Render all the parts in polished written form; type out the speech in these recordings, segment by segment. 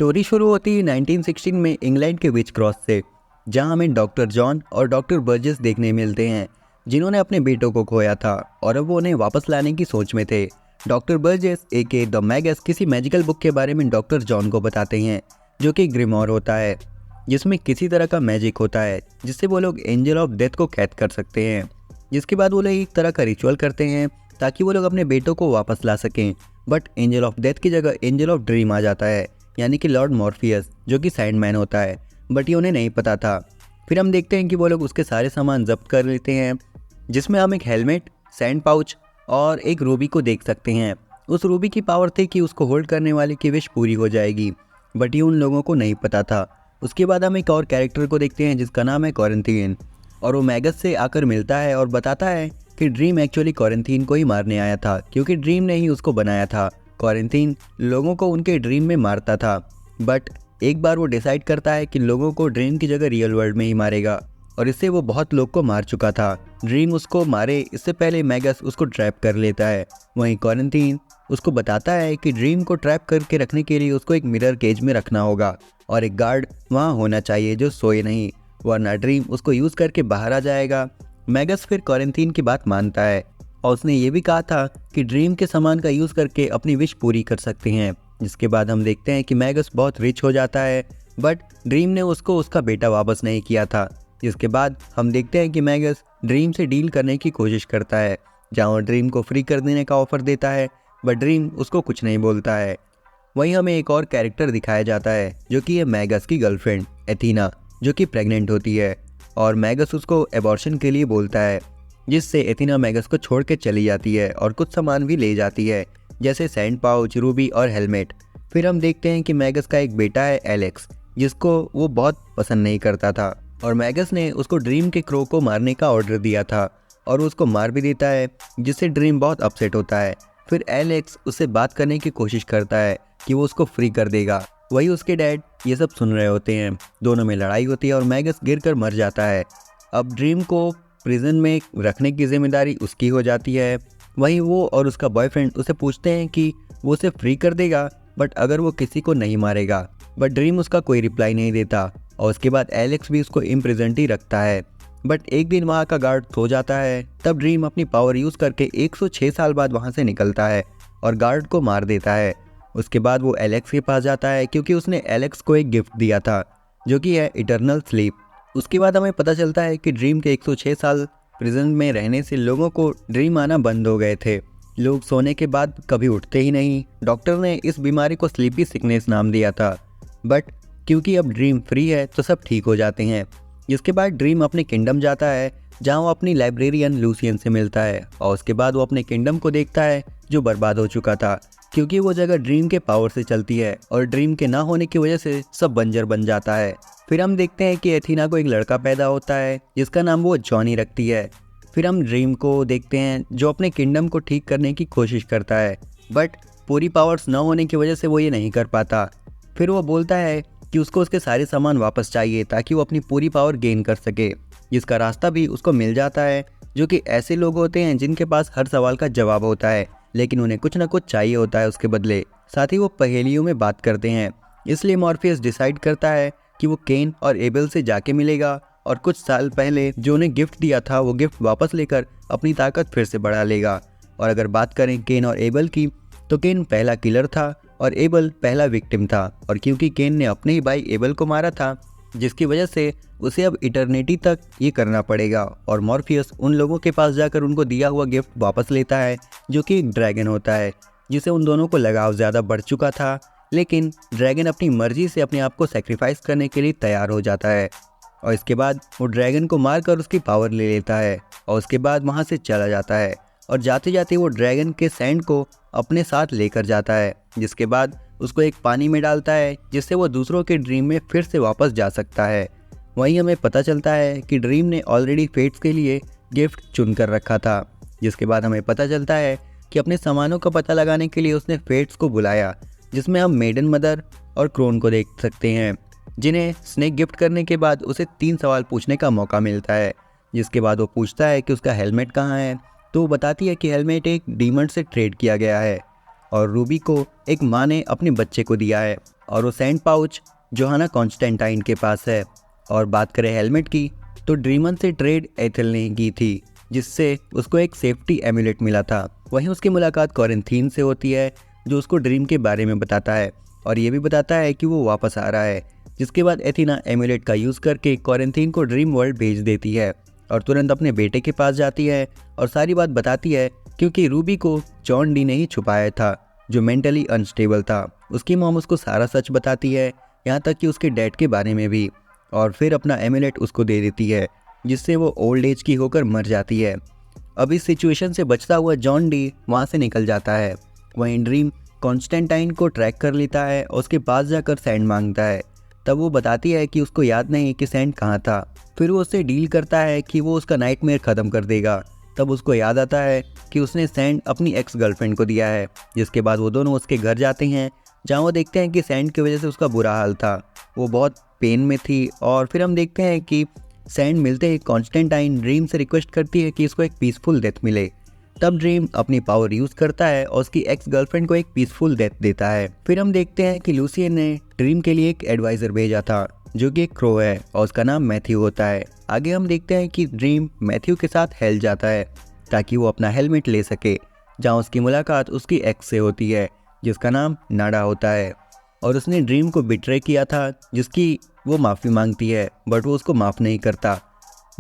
Story शुरू होती है 1916 में इंग्लैंड के विच क्रॉस से, जहां हमें डॉक्टर जॉन और डॉक्टर बर्जेस देखने मिलते हैं, जिन्होंने अपने बेटों को खोया था और अब वो उन्हें वापस लाने की सोच में थे। Doctor Burgess aka the magus किसी मैजिकल बुक के बारे में डॉक्टर जॉन को बताते हैं, जो कि ग्रिमोर होता है, जिसमें किसी तरह का मैजिक होता है जिससे वो लोग एंजल ऑफ डेथ को कैद कर सकते हैं। जिसके बाद वो लोग एक तरह का रिचुअल करते हैं ताकि वो लोग अपने बेटों को वापस ला सकें। बट एंजल ऑफ डेथ की जगह एंजल ऑफ ड्रीम आ जाता है, यानी कि लॉर्ड मॉर्फियस, जो कि सैंडमैन होता है, बट ये उन्हें नहीं पता था। फिर हम देखते हैं कि वो लोग उसके सारे सामान जब्त कर लेते हैं, जिसमें हम एक हेलमेट, सैंड पाउच और एक रूबी को देख सकते हैं। उस रूबी की पावर थी कि उसको होल्ड करने वाले की विश पूरी हो जाएगी, बट ये उन लोगों को नहीं पता था। उसके बाद हम एक और कैरेक्टर को देखते हैं जिसका नाम है कॉरेंथीन, और वो मैगस से आकर मिलता है और बताता है कि ड्रीम एक्चुअली कॉरेंथीन को ही मारने आया था, क्योंकि ड्रीम ने ही उसको बनाया था। कॉरेंथीन लोगों को उनके ड्रीम में मारता था, बट एक बार वो डिसाइड करता है कि लोगों को ड्रीम की जगह रियल वर्ल्ड में ही मारेगा, और इससे वो बहुत लोग को मार चुका था। ड्रीम उसको मारे इससे पहले मैगस उसको ट्रैप कर लेता है। वहीं कॉरेंथीन उसको बताता है कि ड्रीम को ट्रैप करके रखने के लिए उसको एक मिरर केज में रखना होगा और एक गार्ड वहाँ होना चाहिए जो सोए नहीं, वरना ड्रीम उसको यूज़ करके बाहर आ जाएगा। मैगस फिर कॉरेंथीन की बात मानता है, और उसने ये भी कहा था कि ड्रीम के सामान का यूज़ करके अपनी विश पूरी कर सकते हैं। जिसके बाद हम देखते हैं कि मैगस बहुत रिच हो जाता है, बट ड्रीम ने उसको उसका बेटा वापस नहीं किया था। जिसके बाद हम देखते हैं कि मैगस ड्रीम से डील करने की कोशिश करता है, जहाँ वो ड्रीम को फ्री कर देने का ऑफर देता है, बट ड्रीम उसको कुछ नहीं बोलता है। वहीं हमें एक और कैरेक्टर दिखाया जाता है, जो कि है मैगस की गर्लफ्रेंड एथीना, जो कि प्रेग्नेंट होती है, और मैगस उसको एबॉर्शन के लिए बोलता है, जिससे एथीना मैगस को छोड़ के चली जाती है और कुछ सामान भी ले जाती है, जैसे सैंड पाउच, रूबी और हेलमेट। फिर हम देखते हैं कि मैगस का एक बेटा है एलेक्स, जिसको वो बहुत पसंद नहीं करता था, और मैगस ने उसको ड्रीम के क्रो को मारने का ऑर्डर दिया था, और उसको मार भी देता है, जिससे ड्रीम बहुत अपसेट होता है। फिर एलेक्स उससे बात करने की कोशिश करता है कि वो उसको फ्री कर देगा। वही उसके डैड ये सब सुन रहे होते हैं। दोनों में लड़ाई होती है और मैगस गिरकर मर जाता है। अब ड्रीम को प्रिजन में रखने की जिम्मेदारी उसकी हो जाती है। वहीं वो और उसका बॉयफ्रेंड उसे पूछते हैं कि वो उसे फ्री कर देगा, बट अगर वो किसी को नहीं मारेगा, बट ड्रीम उसका कोई रिप्लाई नहीं देता, और उसके बाद एलेक्स भी उसको इम्प्रिजन्ड ही रखता है। बट एक दिन वहाँ का गार्ड सो जाता है, तब ड्रीम अपनी पावर यूज़ करके 106 साल बाद वहाँ से निकलता है और गार्ड को मार देता है। उसके बाद वो एलेक्स के पास जाता है, क्योंकि उसने एलेक्स को एक गिफ्ट दिया था, जो कि है इटर्नल स्लीप। उसके बाद हमें पता चलता है कि ड्रीम के 106 साल प्रिजन में रहने से लोगों को ड्रीम आना बंद हो गए थे। लोग सोने के बाद कभी उठते ही नहीं। डॉक्टर ने इस बीमारी को स्लीपी सिकनेस नाम दिया था, बट क्योंकि अब ड्रीम फ्री है तो सब ठीक हो जाते हैं। जिसके बाद ड्रीम अपने किंगडम जाता है, जहाँ वो अपनी लाइब्रेरियन लूसियन से मिलता है, और उसके बाद वो अपने किंगडम को देखता है जो बर्बाद हो चुका था, क्योंकि वो जगह ड्रीम के पावर से चलती है, और ड्रीम के ना होने की वजह से सब बंजर बन जाता है। फिर हम देखते हैं कि एथीना को एक लड़का पैदा होता है, जिसका नाम वो जॉनी रखती है। फिर हम ड्रीम को देखते हैं, जो अपने किंगडम को ठीक करने की कोशिश करता है, बट पूरी पावर्स न होने की वजह से वो ये नहीं कर पाता। फिर वो बोलता है कि उसको उसके सारे सामान वापस चाहिए ताकि वो अपनी पूरी पावर गेन कर सके, जिसका रास्ता भी उसको मिल जाता है, जो कि ऐसे लोग होते हैं जिनके पास हर सवाल का जवाब होता है, लेकिन उन्हें कुछ ना कुछ चाहिए होता है उसके बदले। साथ ही वो पहेलियों में बात करते हैं। इसलिए मॉर्फियस डिसाइड करता है कि वो केन और एबल से जाके मिलेगा, और कुछ साल पहले जो उन्हें गिफ्ट दिया था वो गिफ्ट वापस लेकर अपनी ताकत फिर से बढ़ा लेगा। और अगर बात करें केन और एबल की, तो केन पहला किलर था और एबल पहला विक्टिम था, और क्योंकि केन ने अपने ही भाई एबल को मारा था, जिसकी वजह से उसे अब इटर्निटी तक ये करना पड़ेगा। और मॉर्फियस उन लोगों के पास जाकर उनको दिया हुआ गिफ्ट वापस लेता है, जो कि एक ड्रैगन होता है, जिसे उन दोनों को लगाव ज़्यादा बढ़ चुका था। लेकिन ड्रैगन अपनी मर्जी से अपने आप को सेक्रीफाइस करने के लिए तैयार हो जाता है, और इसके बाद वो ड्रैगन को मारकर उसकी पावर ले लेता है, और उसके बाद वहाँ से चला जाता है, और जाते जाते वो ड्रैगन के सैंड को अपने साथ लेकर जाता है, जिसके बाद उसको एक पानी में डालता है, जिससे वो दूसरों के ड्रीम में फिर से वापस जा सकता है। वहीं हमें पता चलता है कि ड्रीम ने ऑलरेडी फेट्स के लिए गिफ्ट चुन कर रखा था। जिसके बाद हमें पता चलता है कि अपने सामानों का पता लगाने के लिए उसने फेट्स को बुलाया, जिसमें हम मेडन मदर और क्रोन को देख सकते हैं, जिन्हें स्नेक गिफ्ट करने के बाद उसे 3 सवाल पूछने का मौका मिलता है। जिसके बाद वो पूछता है कि उसका हेलमेट कहाँ है, तो वो बताती है कि हेलमेट एक डीमन से ट्रेड किया गया है, और रूबी को एक माँ ने अपने बच्चे को दिया है, और वो सैंड पाउच जोहाना कॉन्स्टेंटाइन के पास है। और बात करें हेलमेट की, तो ड्रीमन से ट्रेड एथिल ने की थी, जिससे उसको एक सेफ्टी एम्यूलेट मिला था। वहीं उसकी मुलाकात कॉरिंथीन से होती है, जो उसको ड्रीम के बारे में बताता है और ये भी बताता है कि वो वापस आ रहा है। जिसके बाद एथीना एम्यूलेट का यूज़ करके कॉरिंथीन को ड्रीम वर्ल्ड भेज देती है और तुरंत अपने बेटे के पास जाती है और सारी बात बताती है, क्योंकि रूबी को जॉन डी ने ही छुपाया था, जो मेंटली अनस्टेबल था। उसकी मॉम उसको सारा सच बताती है, यहाँ तक कि उसके डैड के बारे में भी, और फिर अपना एम्यूलेट उसको दे देती है, जिससे वो ओल्ड एज की होकर मर जाती है। अब इस सिचुएशन से बचता हुआ जॉन डी वहाँ से निकल जाता है। वहीं ड्रीम कॉन्स्टेंटाइन को ट्रैक कर लेता है और उसके पास जाकर सैंड मांगता है। तब वो बताती है कि उसको याद नहीं कि सैंड कहाँ था। फिर वो उससे डील करता है कि वो उसका नाइटमेयर ख़त्म कर देगा। तब उसको याद आता है कि उसने सैंड अपनी एक्स गर्लफ्रेंड को दिया है। जिसके बाद वो दोनों उसके घर जाते हैं, जहाँ वो देखते हैं कि सैंड की वजह से उसका बुरा हाल था, वो बहुत पेन में थी। और फिर हम देखते हैं कि सैंड मिलते ही कॉन्स्टेंटाइन ड्रीम से रिक्वेस्ट करती है कि इसको एक पीसफुल डेथ मिले। तब ड्रीम अपनी पावर यूज़ करता है और उसकी एक्स गर्लफ्रेंड को एक पीसफुल डेथ देता है। फिर हम देखते हैं कि लूसियन ने ड्रीम के लिए एक एडवाइज़र भेजा था, जो कि एक क्रो है और उसका नाम मैथ्यू होता है। आगे हम देखते हैं कि ड्रीम मैथ्यू के साथ हेल जाता है ताकि वो अपना हेलमेट ले सके, जहाँ उसकी मुलाकात उसकी एक्स से होती है, जिसका नाम नाडा होता है। और उसने ड्रीम को बिट्रे किया था, जिसकी वो माफ़ी मांगती है, बट वो उसको माफ़ नहीं करता।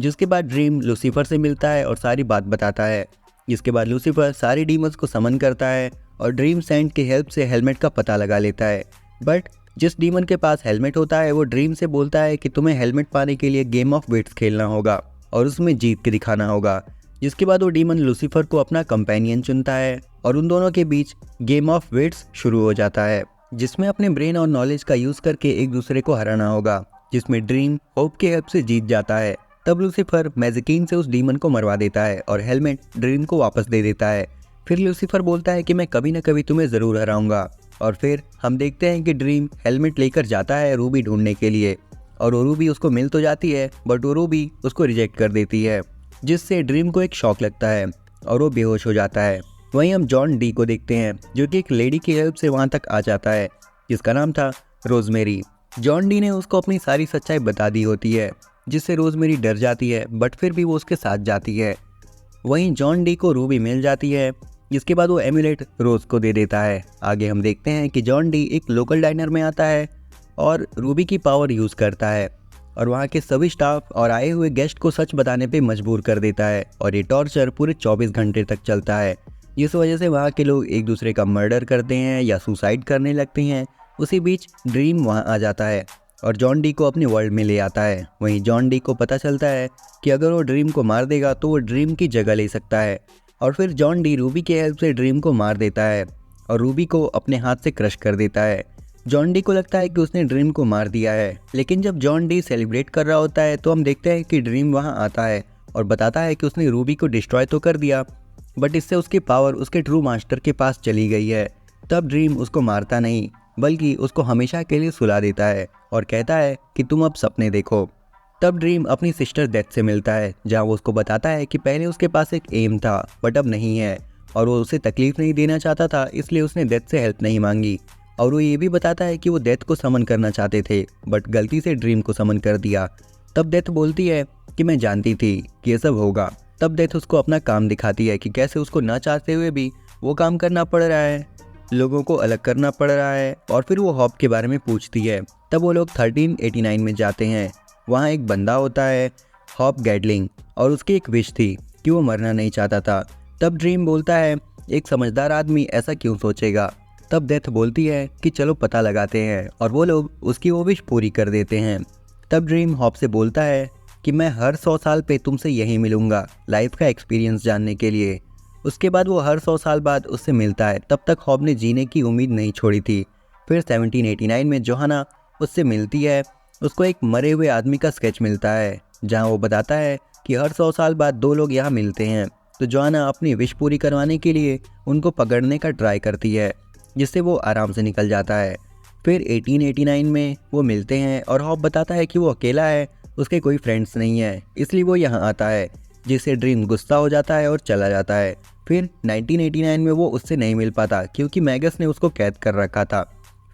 जिसके बाद ड्रीम लूसीफर से मिलता है और सारी बात बताता है। जिसके बाद लूसीफर सारी डीमंस को समन करता है और ड्रीम सैंड की हेल्प से हेलमेट का पता लगा लेता है। बट जिस डीमन के पास हेलमेट होता है वो ड्रीम से बोलता है कि तुम्हें हेलमेट पाने के लिए गेम ऑफ वेट्स खेलना होगा और उसमें जीत के दिखाना होगा। जिसके बाद वो डीमन लूसीफर को अपना कंपेनियन चुनता है और उन दोनों के बीच गेम ऑफ वेट्स शुरू हो जाता है, जिसमें अपने ब्रेन और नॉलेज का यूज़ करके एक दूसरे को हराना होगा, जिसमें ड्रीम होप की हेल्प से जीत जाता है। तब लूसीफर मैजिकीन से उस डीमन को मरवा देता है और हेलमेट ड्रीम को वापस दे देता है। फिर लूसीफर बोलता है कि मैं कभी न कभी तुम्हें ज़रूर हराऊंगा। और फिर हम देखते हैं कि ड्रीम हेलमेट लेकर जाता है रूबी ढूंढने के लिए, और वो रूबी उसको मिल तो जाती है, बट वो रूबी उसको रिजेक्ट कर देती है, जिससे ड्रीम को एक शॉक लगता है और वो बेहोश हो जाता है। वहीं हम जॉन डी को देखते हैं, जो कि एक लेडी की हेल्प से वहाँ तक आ जाता है, जिसका नाम था रोजमेरी। जॉन डी ने उसको अपनी सारी सच्चाई बता दी होती है, जिससे रोजमेरी डर जाती है, बट फिर भी वो उसके साथ जाती है। वहीं जॉन डी को रूबी मिल जाती है, जिसके बाद वो एम्यूलेट रोज को दे देता है। आगे हम देखते हैं कि जॉन डी एक लोकल डाइनर में आता है और रूबी की पावर यूज़ करता है और वहाँ के सभी स्टाफ और आए हुए गेस्ट को सच बताने पे मजबूर कर देता है। और ये टॉर्चर पूरे 24 घंटे तक चलता है, जिस वजह से वहाँ के लोग एक दूसरे का मर्डर करते हैं या सुसाइड करने लगते हैं। उसी बीच ड्रीम वहाँ आ जाता है और जॉन डी को अपने वर्ल्ड में ले आता है। वहीं जॉन डी को पता चलता है कि अगर वो ड्रीम को मार देगा तो वो ड्रीम की जगह ले सकता है। और फिर जॉन डी रूबी की हेल्प से ड्रीम को मार देता है और रूबी को अपने हाथ से क्रश कर देता है। जॉन डी को लगता है कि उसने ड्रीम को मार दिया है, लेकिन जब जॉन डी सेलिब्रेट कर रहा होता है तो हम देखते हैं कि ड्रीम वहाँ आता है और बताता है कि उसने रूबी को डिस्ट्रॉय तो कर दिया, बट इससे उसकी पावर उसके ट्रू मास्टर के पास चली गई है। तब ड्रीम उसको मारता नहीं, बल्कि उसको हमेशा के लिए सुला देता है और कहता है कि तुम अब सपने देखो। तब ड्रीम अपनी सिस्टर डेथ से मिलता है, जहाँ वो उसको बताता है कि पहले उसके पास एक एम था बट अब नहीं है, और वो उसे तकलीफ नहीं देना चाहता था, इसलिए उसने डेथ से हेल्प नहीं मांगी। और वो ये भी बताता है कि वो डेथ को समन करना चाहते थे, बट गलती से ड्रीम को समन कर दिया। तब डेथ बोलती है कि मैं जानती थी कि ये सब होगा। तब डेथ उसको अपना काम दिखाती है कि कैसे उसको ना चाहते हुए भी वो काम करना पड़ रहा है, लोगों को अलग करना पड़ रहा है। और फिर वो हॉप के बारे में पूछती है। तब वो लोग 1389 में जाते हैं। वहाँ एक बंदा होता है हॉप गैडलिंग, और उसकी एक विश थी कि वो मरना नहीं चाहता था। तब ड्रीम बोलता है एक समझदार आदमी ऐसा क्यों सोचेगा। तब डेथ बोलती है कि चलो पता लगाते हैं, और वो लोग उसकी वो विश पूरी कर देते हैं। तब ड्रीम हॉप से बोलता है कि मैं हर 100 साल पे तुमसे यहीं मिलूंगा लाइफ का एक्सपीरियंस जानने के लिए। उसके बाद वो हर 100 साल बाद उससे मिलता है। तब तक हॉप ने जीने की उम्मीद नहीं छोड़ी थी। फिर 1789 में जोहाना उससे मिलती है। उसको एक मरे हुए आदमी का स्केच मिलता है, जहां वो बताता है कि हर 100 साल बाद दो लोग यहाँ मिलते हैं। तो जोहाना अपनी विश पूरी करवाने के लिए उनको पकड़ने का ट्राई करती है, जिससे वो आराम से निकल जाता है। फिर 1889 में वो मिलते हैं और हॉप बताता है कि वो अकेला है, उसके कोई फ्रेंड्स नहीं है, इसलिए वो यहाँ आता है, जिससे ड्रीम गुस्सा हो जाता है और चला जाता है। फिर 1989 में वो उससे नहीं मिल पाता क्योंकि मैगस ने उसको कैद कर रखा था।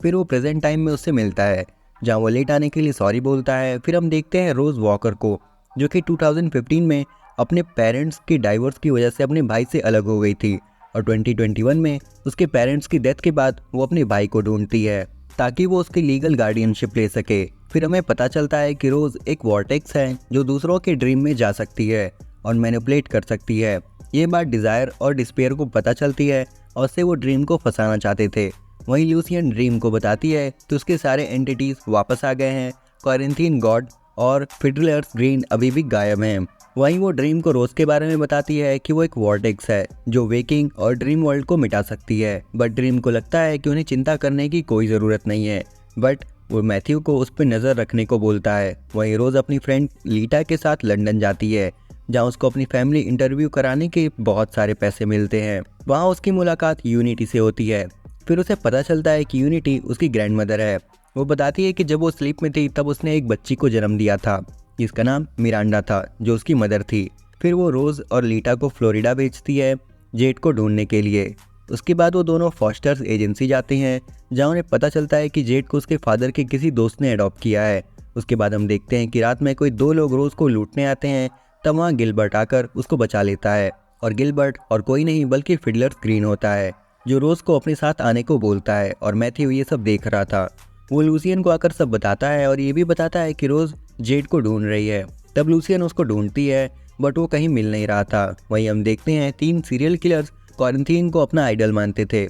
फिर फिर वो प्रेजेंट टाइम में उससे मिलता है, जहाँ वो लेट आने के लिए सॉरी बोलता है। फिर हम देखते हैं रोज़ वॉकर को, जो कि 2015 में अपने पेरेंट्स के डाइवोर्स की वजह से अपने भाई से अलग हो गई थी, और 2021 में उसके पेरेंट्स की डेथ के बाद वो अपने भाई को ढूंढती है ताकि वो उसकी लीगल गार्डियनशिप ले सके। फिर हमें पता चलता है कि रोज़ एक वॉर्टेक्स है जो दूसरों के ड्रीम में जा सकती है और मैनिपुलेट कर सकती है। ये बात डिज़ायर और डिस्पेयर को पता चलती है और उससे वो ड्रीम को फंसाना चाहते थे। वहीं लूसियन ड्रीम को बताती है तो उसके सारे एंटिटीज वापस आ गए हैं, क्वारंटीन गॉड और फिडलर्स ग्रीन अभी भी गायब हैं। वहीं वो ड्रीम को रोज़ के बारे में बताती है कि वो एक वॉर्टेक्स है जो वेकिंग और ड्रीम वर्ल्ड को मिटा सकती है। बट ड्रीम को लगता है कि उन्हें चिंता करने की कोई ज़रूरत नहीं है, बट वो मैथ्यू को उस पर नज़र रखने को बोलता है। वहीं रोज़ अपनी फ्रेंड लीटा के साथ लंदन जाती है, जहाँ उसको अपनी फैमिली इंटरव्यू कराने के बहुत सारे पैसे मिलते हैं। वहाँ उसकी मुलाकात यूनिटी से होती है। फिर उसे पता चलता है कि यूनिटी उसकी ग्रैंड मदर है। वो बताती है कि जब वो स्लीप में थी तब उसने एक बच्ची को जन्म दिया था जिसका नाम मिरांडा था, जो उसकी मदर थी। फिर वो रोज़ और लीटा को फ्लोरिडा भेजती है जेड को ढूंढने के लिए। उसके बाद वो दोनों फॉस्टर्स एजेंसी जाते हैं, जहाँ उन्हें पता चलता है कि जेड को उसके फादर के किसी दोस्त ने अडॉप्ट किया है। उसके बाद हम देखते हैं कि रात में कोई दो लोग रोज़ को लूटने आते हैं, तब वहाँ गिलबर्ट आकर उसको बचा लेता है। और गिलबर्ट और कोई नहीं बल्कि फिडलर्स ग्रीन होता है, जो रोज़ को अपने साथ आने को बोलता है। और मैथ्यू ये सब देख रहा था। वो लूसियन को आकर सब बताता है और ये भी बताता है कि रोज़ जेड को ढूंढ रही है। तब लूसियन उसको ढूंढती है बट वो कहीं मिल नहीं रहा था। वहीं हम देखते हैं 3 सीरियल किलर्स क्वारंटीन को अपना आइडल मानते थे।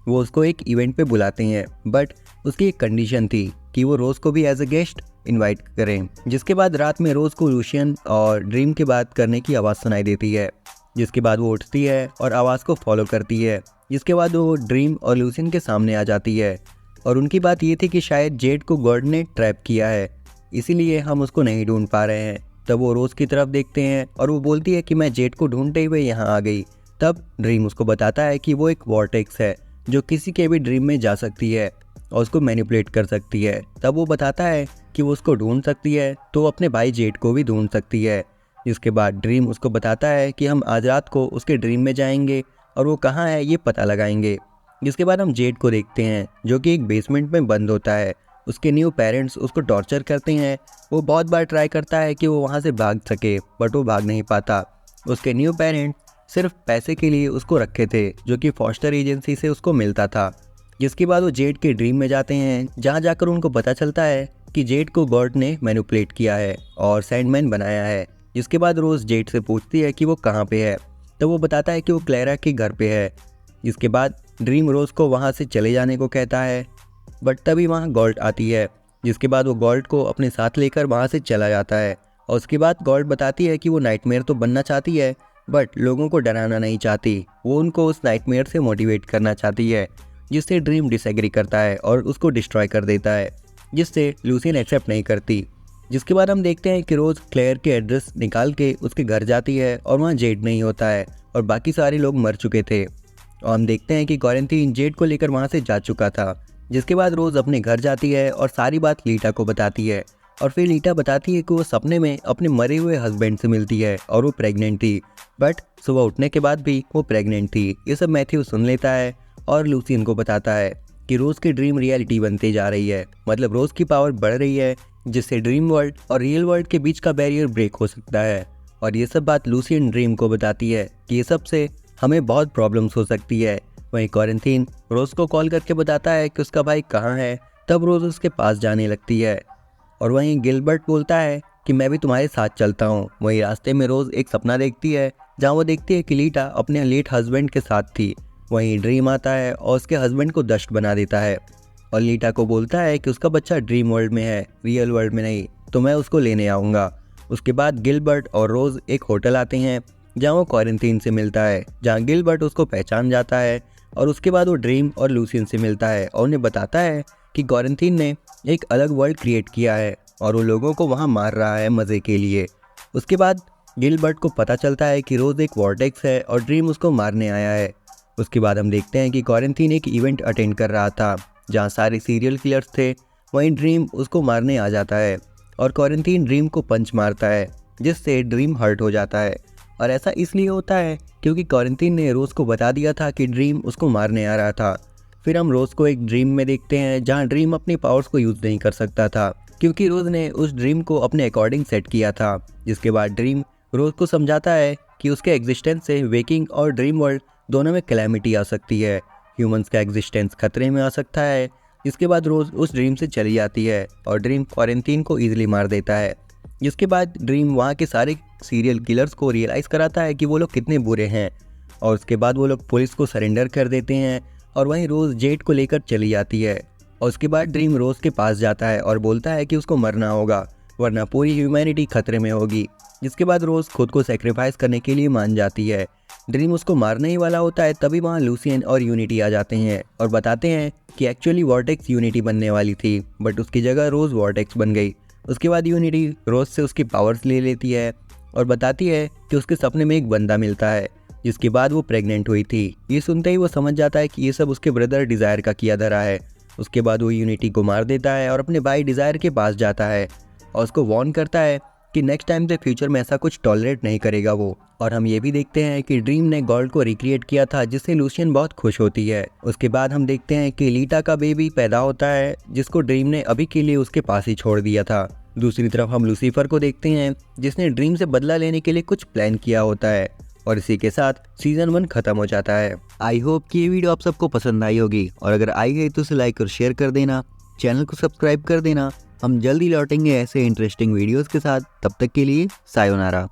वो उसको एक इवेंट पे बुलाते हैं, बट उसकी एक कंडीशन थी कि वो रोज़ को भी एज अ गेस्ट इनवाइट करें। जिसके बाद रात में रोज़ को लूसियन और ड्रीम की बात करने की आवाज़ सुनाई देती है। जिसके बाद वो उठती है और आवाज़ को फॉलो करती है। जिसके बाद वो ड्रीम और लूसियन के सामने आ जाती है और उनकी बात ये थी कि शायद जेड को गॉड ने ट्रैप किया है, इसीलिए हम उसको नहीं ढूंढ पा रहे हैं। तब वो रोज़ की तरफ देखते हैं और वो बोलती है कि मैं जेड को ढूंढते हुए यहाँ आ गई। तब ड्रीम उसको बताता है कि वो एक वॉर्टेक्स है जो किसी के भी ड्रीम में जा सकती है और उसको मैनिपुलेट कर सकती है। तब वो बताता है कि वो उसको ढूंढ सकती है तो वो अपने भाई जेड को भी ढूंढ सकती है। जिसके बाद ड्रीम उसको बताता है कि हम आज रात को उसके ड्रीम में जाएंगे और वो कहाँ है ये पता लगाएंगे। जिसके बाद हम जेड को देखते हैं जो कि एक बेसमेंट में बंद होता है। उसके न्यू पेरेंट्स उसको टॉर्चर करते हैं। वो बहुत बार ट्राई करता है कि वो वहाँ से भाग सके, बट वो भाग नहीं पाता। उसके न्यू पेरेंट्स सिर्फ पैसे के लिए उसको रखे थे, जो कि फॉस्टर एजेंसी से उसको मिलता था। जिसके बाद वो जेड के ड्रीम में जाते हैं, जहाँ जाकर उनको पता चलता है कि जेड को गॉड ने मैनिपुलेट किया है और सैंडमैन बनाया है। जिसके बाद रोज़ जेड से पूछती है कि वो कहाँ पे है, तो वो बताता है कि वो क्लेरा के घर पे है। जिसके बाद ड्रीम रोज़ को वहाँ से चले जाने को कहता है, बट तभी वहाँ गॉल्ड आती है। जिसके बाद वो गॉल्ड को अपने साथ लेकर वहाँ से चला जाता है। और उसके बाद गॉल्ड बताती है कि वो नाइटमेयर तो बनना चाहती है, बट लोगों को डराना नहीं चाहती। वो उनको उस नाइटमेयर से मोटिवेट करना चाहती है, जिससे ड्रीम डिसएग्री करता है और उसको डिस्ट्रॉय कर देता है, जिससे लूसियन एक्सेप्ट नहीं करती। जिसके बाद हम देखते हैं कि रोज़ क्लेयर के एड्रेस निकाल के उसके घर जाती है और वहाँ जेड नहीं होता है और बाकी सारे लोग मर चुके थे। और हम देखते हैं कि क्वारंटीन जेड को लेकर वहाँ से जा चुका था। जिसके बाद रोज़ अपने घर जाती है और सारी बात लीटा को बताती है। और फिर लीटा बताती है कि वो सपने में अपने मरे हुए हस्बैंड से मिलती है और वो प्रेग्नेंट थी, बट सुबह उठने के बाद भी वो प्रेग्नेंट थी। ये सब मैथ्यू सुन लेता है और लूसियन को बताता है कि रोज़ की ड्रीम रियलिटी बनते जा रही है, मतलब रोज़ की पावर बढ़ रही है, जिससे ड्रीम वर्ल्ड और रियल वर्ल्ड के बीच का बैरियर ब्रेक हो सकता है। और ये सब बात लूसियन ड्रीम को बताती है कि ये सब से हमें बहुत प्रॉब्लम्स हो सकती है। वहीं क्वारंटीन रोज़ को कॉल करके बताता है कि उसका भाई कहाँ है। तब रोज़ उसके पास जाने लगती है और वहीं गिलबर्ट बोलता है कि मैं भी तुम्हारे साथ चलता हूँ। वहीं रास्ते में रोज़ एक सपना देखती है, जहाँ वो देखती है कि लीटा अपने लेट हस्बैंड के साथ थी। वहीं ड्रीम आता है और उसके हस्बैंड को दस्त बना देता है और लीटा को बोलता है कि उसका बच्चा ड्रीम वर्ल्ड में है, रियल वर्ल्ड में नहीं, तो मैं उसको लेने आऊँगा। उसके बाद गिलबर्ट और रोज़ एक होटल आते हैं, जहाँ वो क्वारंटीन से मिलता है, जहाँ गिलबर्ट उसको पहचान जाता है। और उसके बाद वो ड्रीम और लूसियन से मिलता है और उन्हें बताता है कि क्वारंटीन ने एक अलग वर्ल्ड क्रिएट किया है और वो लोगों को वहाँ मार रहा है मज़े के लिए। उसके बाद गिलबर्ट को पता चलता है कि रोज़ एक वॉर्टेक्स है और ड्रीम उसको मारने आया है। उसके बाद हम देखते हैं कि क्वारंटीन एक इवेंट अटेंड कर रहा था, जहाँ सारे सीरियल किलर्स थे। वहीं ड्रीम उसको मारने आ जाता है और क्वारंटीन ड्रीम को पंच मारता है, जिससे ड्रीम हर्ट हो जाता है। और ऐसा इसलिए होता है क्योंकि क्वारंटीन ने रोज़ को बता दिया था कि ड्रीम उसको मारने आ रहा था। फिर हम रोज़ को एक ड्रीम में देखते हैं जहाँ ड्रीम अपनी पावर्स को यूज़ नहीं कर सकता था क्योंकि रोज़ ने उस ड्रीम को अपने अकॉर्डिंग सेट किया था। जिसके बाद ड्रीम रोज़ को समझाता है कि उसके एग्जिस्टेंस से वेकिंग और ड्रीम वर्ल्ड दोनों में कैलेमिटी आ सकती है, ह्यूमंस का एग्जिस्टेंस खतरे में आ सकता है। इसके बाद रोज़ उस ड्रीम से चली जाती है और ड्रीम क्वारंटीन को ईजिली मार देता है। जिसके बाद ड्रीम वहाँ के सारे सीरियल किलर्स को रियलाइज़ कराता है कि वो लोग कितने बुरे हैं और उसके बाद वो लोग पुलिस को सरेंडर कर देते हैं और वहीं रोज़ जेट को लेकर चली जाती है। और उसके बाद ड्रीम रोज़ के पास जाता है और बोलता है कि उसको मरना होगा वरना पूरी ह्यूमैनिटी खतरे में होगी। जिसके बाद रोज़ खुद को सेक्रीफाइस करने के लिए मान जाती है। ड्रीम उसको मारने ही वाला होता है तभी वहाँ लूसियन और यूनिटी आ जाते हैं और बताते हैं कि एक्चुअली वॉर्टेक्स यूनिटी बनने वाली थी बट उसकी जगह रोज़ वॉर्टेक्स बन गई। उसके बाद यूनिटी रोज़ से उसकी पावर्स ले लेती है और बताती है कि उसके सपने में एक बंदा मिलता है जिसके बाद वो प्रेग्नेंट हुई थी। ये सुनते ही वो समझ जाता है कि ये सब उसके ब्रदर डिज़ायर का किया धरा है। उसके बाद वो यूनिटी को मार देता है और अपने भाई डिज़ायर के पास जाता है और उसको वार्न करता है कि नेक्स्ट टाइम से फ्यूचर में ऐसा कुछ टॉलरेट नहीं करेगा वो। और हम ये भी देखते हैं कि ड्रीम ने गॉड को रिक्रिएट किया था जिससे लूसियन बहुत खुश होती है। उसके बाद हम देखते हैं कि लीटा का बेबी पैदा होता है जिसको ड्रीम ने अभी के लिए उसके पास ही छोड़ दिया था। दूसरी तरफ हम लूसीफर को देखते हैं जिसने ड्रीम से बदला लेने के लिए कुछ प्लान किया होता है और इसी के साथ सीजन 1 खत्म हो जाता है। आई होप कि ये वीडियो आप सबको पसंद आई होगी और अगर आई गई तो उसे लाइक और शेयर कर देना, चैनल को सब्सक्राइब कर देना। हम जल्दी लौटेंगे ऐसे इंटरेस्टिंग वीडियोस के साथ, तब तक के लिए सायोनारा।